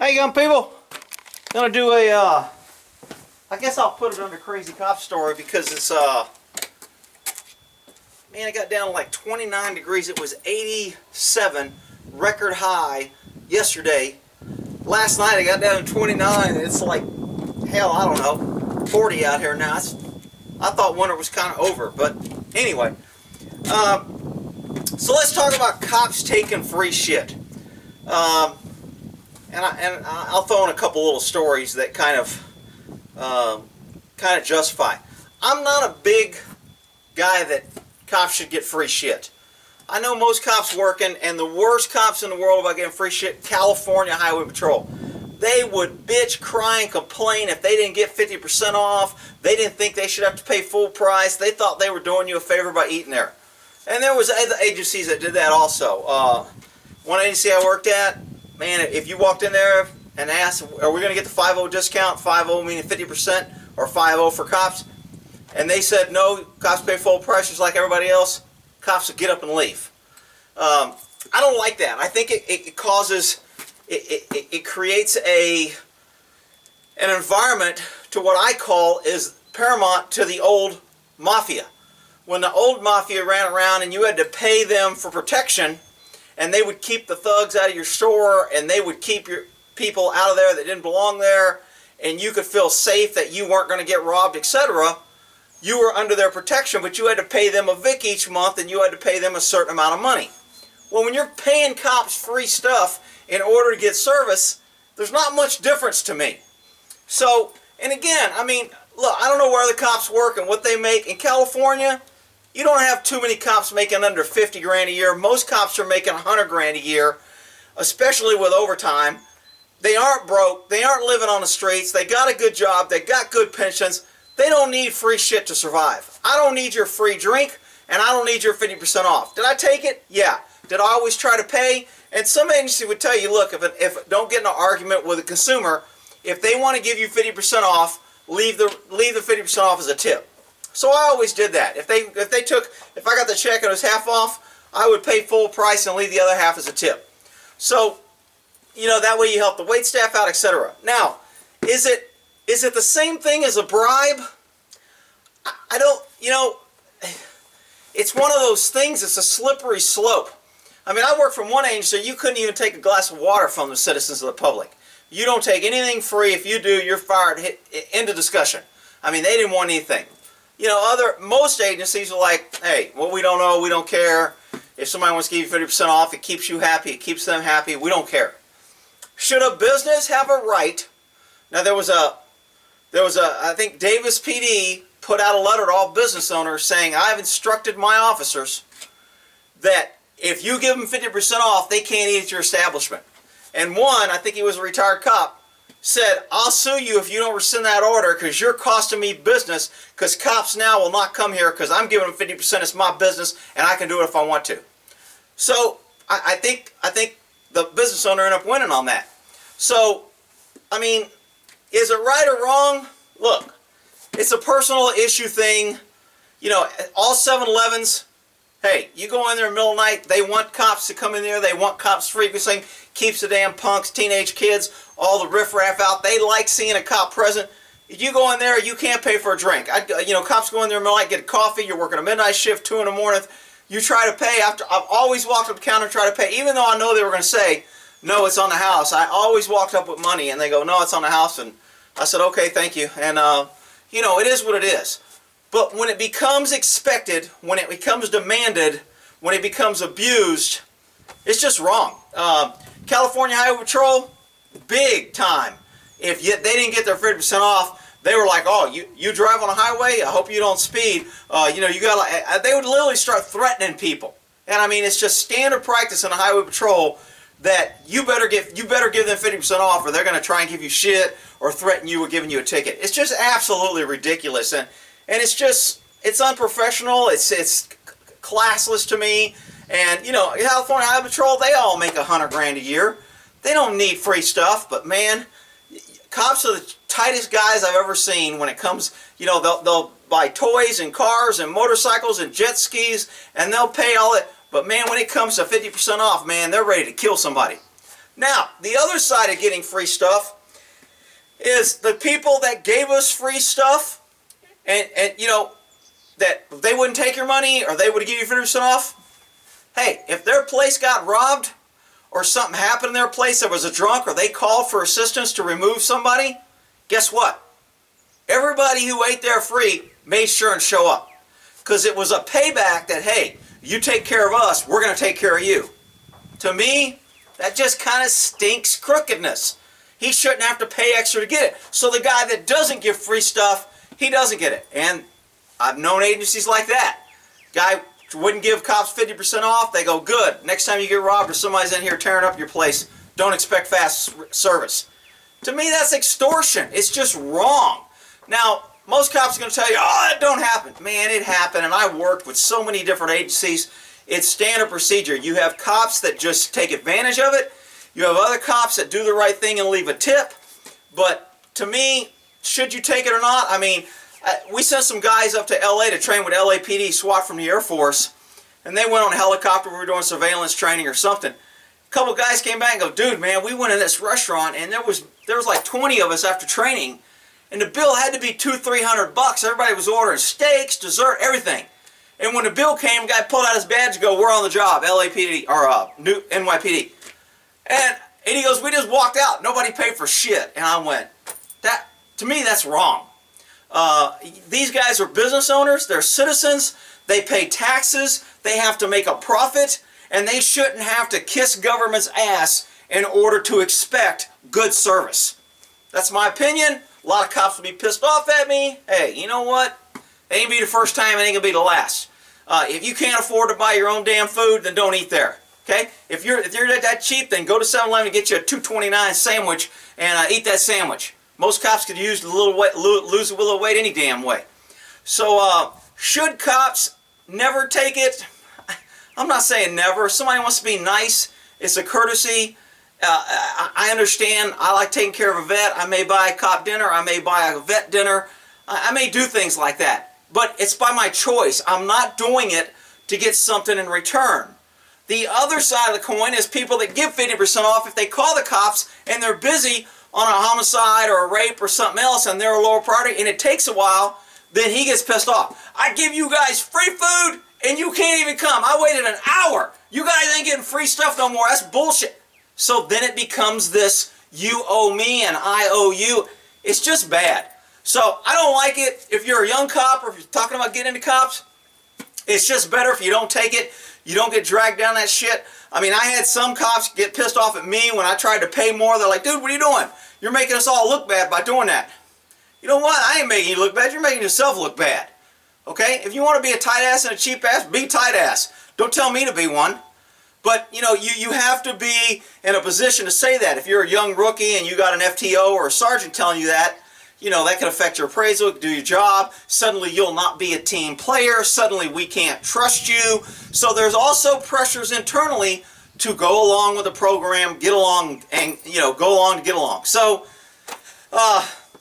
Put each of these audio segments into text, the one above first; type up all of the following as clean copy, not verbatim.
How you going, people? Gonna do a, I guess I'll put it under Crazy Cop Story because it's, man, it got down to like 29 degrees. It was 87, record high yesterday. Last night it got down to 29, and it's like, hell, I don't know, 40 out here now. I thought winter was kind of over, but anyway. So let's talk about cops taking free shit. And I'll throw in a couple little stories that kind of justify. I'm not a big guy that cops should get free shit. I know most cops working, and the worst cops in the world about getting free shit, California Highway Patrol. They would bitch, cry, and complain if they didn't get 50% off. They didn't think they should have to pay full price. They thought they were doing you a favor by eating there. And there was other agencies that did that also. One agency I worked at, man, if you walked in there and asked, are we going to get the 5-0 discount, 5-0 meaning 50% or 5-0 for cops? And they said, no, cops pay full price just like everybody else. Cops would get up and leave. I don't like that. I think it causes, it creates an environment to what I call is paramount to the old mafia. When the old mafia ran around and you had to pay them for protection, and they would keep the thugs out of your store, and they would keep your people out of there that didn't belong there, and you could feel safe that you weren't going to get robbed, etc. You were under their protection, but you had to pay them a Vic each month, and you had to pay them a certain amount of money. Well, when you're paying cops free stuff in order to get service, there's not much difference to me. So, and again, I mean, look, I don't know where the cops work and what they make. In California, you don't have too many cops making under 50 grand a year. Most cops are making 100 grand a year, especially with overtime. They aren't broke. They aren't living on the streets. They got a good job. They got good pensions. They don't need free shit to survive. I don't need your free drink, and I don't need your 50% off. Did I take it? Yeah. Did I always try to pay? And some agency would tell you, look, if don't get in an argument with a consumer, if they want to give you 50% off, leave the 50% off as a tip. So I always did that. If I got the check and it was half off, I would pay full price and leave the other half as a tip. So, you know, that way you help the wait staff out, etc. Now, is it the same thing as a bribe? I don't, you know, it's one of those things, it's a slippery slope. I mean, I worked from one agency, you couldn't even take a glass of water from the citizens of the public. You don't take anything free. If you do, you're fired. End of discussion. I mean, they didn't want anything. You know, most agencies are like, hey, what we don't know, we don't care. If somebody wants to give you 50% off, it keeps you happy, it keeps them happy, we don't care. Should a business have a right? Now there was I think Davis PD put out a letter to all business owners saying, I've instructed my officers that if you give them 50% off, they can't eat at your establishment. And one, I think he was a retired cop, said, I'll sue you if you don't rescind that order because you're costing me business, because cops now will not come here because I'm giving them 50%. It's my business and I can do it if I want to. So I think the business owner ended up winning on that. So, I mean, is it right or wrong? Look, it's a personal issue thing. You know, all 7-Elevens, hey, you go in there in the middle of the night, they want cops to come in there, they want cops frequenting, keeps the damn punks, teenage kids, all the riffraff out. They like seeing a cop present. If you go in there, you can't pay for a drink. You know, cops go in there in the middle of the night, get a coffee, you're working a midnight shift, 2 in the morning, you try to pay. I've always walked up to the counter and tried to pay, even though I know they were going to say, no, it's on the house. I always walked up with money, and they go, no, it's on the house, and I said, okay, thank you. And, you know, it is what it is. But when it becomes expected, when it becomes demanded, when it becomes abused, it's just wrong. California Highway Patrol, big time. If they didn't get their 50% off, they were like, oh, you drive on a highway? I hope you don't speed. You know, you got. They would literally start threatening people. And I mean, it's just standard practice in the Highway Patrol that you better give them 50% off, or they're going to try and give you shit or threaten you with giving you a ticket. It's just absolutely ridiculous, and it's unprofessional. It's classless to me. And you know, California Highway Patrol, they all make 100 grand a year. They don't need free stuff, but man, cops are the tightest guys I've ever seen when it comes, you know, they'll buy toys and cars and motorcycles and jet skis, and they'll pay all it. But man, when it comes to 50% off, man, they're ready to kill somebody. Now, the other side of getting free stuff is the people that gave us free stuff and you know, that they wouldn't take your money or they would give you 50% off. Hey, if their place got robbed or something happened in their place, there was a drunk, or they called for assistance to remove somebody, guess what? Everybody who ate there free made sure and show up. Because it was a payback that, hey, you take care of us, we're going to take care of you. To me, that just kind of stinks crookedness. He shouldn't have to pay extra to get it. So the guy that doesn't give free stuff, he doesn't get it. And I've known agencies like that. Guy wouldn't give cops 50% off. They go, good. Next time you get robbed or somebody's in here tearing up your place, don't expect fast service. To me, that's extortion. It's just wrong. Now, most cops are going to tell you, oh, that don't happen. Man, it happened, and I worked with so many different agencies. It's standard procedure. You have cops that just take advantage of it. You have other cops that do the right thing and leave a tip. But to me, should you take it or not? I mean, we sent some guys up to LA to train with LAPD SWAT from the Air Force, and they went on a helicopter. We were doing surveillance training or something. A couple guys came back and go, dude, man, we went in this restaurant, and there was like 20 of us after training, and the bill had to be $200-300. Everybody was ordering steaks, dessert, everything. And when the bill came, the guy pulled out his badge and go, we're on the job, LAPD, or NYPD. And he goes, we just walked out. Nobody paid for shit. And I went, to me, that's wrong. These guys are business owners. They're citizens. They pay taxes. They have to make a profit. And they shouldn't have to kiss government's ass in order to expect good service. That's my opinion. A lot of cops will be pissed off at me. Hey, you know what? It ain't be the first time. It ain't going to be the last. If you can't afford to buy your own damn food, then don't eat there. Okay? If you're that cheap, then go to 7-Eleven and get you a $2.29 sandwich and eat that sandwich. Most cops could use lose a little weight any damn way. So, should cops never take it? I'm not saying never. If somebody wants to be nice, it's a courtesy. I understand. I like taking care of a vet. I may buy a cop dinner. I may buy a vet dinner. I may do things like that. But it's by my choice. I'm not doing it to get something in return. The other side of the coin is people that give 50% off if they call the cops and they're busy on a homicide or a rape or something else and they're a lower priority and it takes a while, then he gets pissed off. I give you guys free food and you can't even come. I waited an hour. You guys ain't getting free stuff no more. That's bullshit. So then it becomes this, you owe me and I owe you. It's just bad. So I don't like it. If you're a young cop or if you're talking about getting into cops, it's just better if you don't take it. You don't get dragged down that shit. I mean, I had some cops get pissed off at me when I tried to pay more. They're like, dude, what are you doing? You're making us all look bad by doing that. You know what? I ain't making you look bad. You're making yourself look bad. Okay? If you want to be a tight ass and a cheap ass, be tight ass. Don't tell me to be one. But, you know, you have to be in a position to say that. If you're a young rookie and you got an FTO or a sergeant telling you that, you know, that can affect your appraisal, do your job. Suddenly you'll not be a team player. Suddenly we can't trust you. So there's also pressures internally to go along with the program, get along, and, you know, go along to get along. So,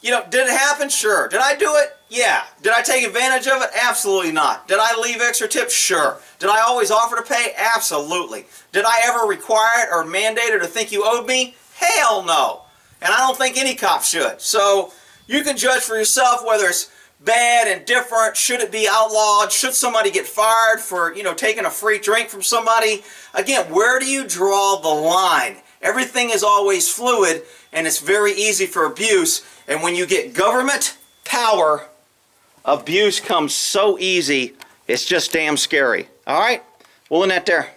you know, did it happen? Sure. Did I do it? Yeah. Did I take advantage of it? Absolutely not. Did I leave extra tips? Sure. Did I always offer to pay? Absolutely. Did I ever require it or mandate it or think you owed me? Hell no. And I don't think any cop should. So you can judge for yourself whether it's bad and different. Should it be outlawed? Should somebody get fired for, you know, taking a free drink from somebody? Again, where do you draw the line? Everything is always fluid, and it's very easy for abuse. And when you get government power, abuse comes so easy, it's just damn scary. All right? We'll end that there.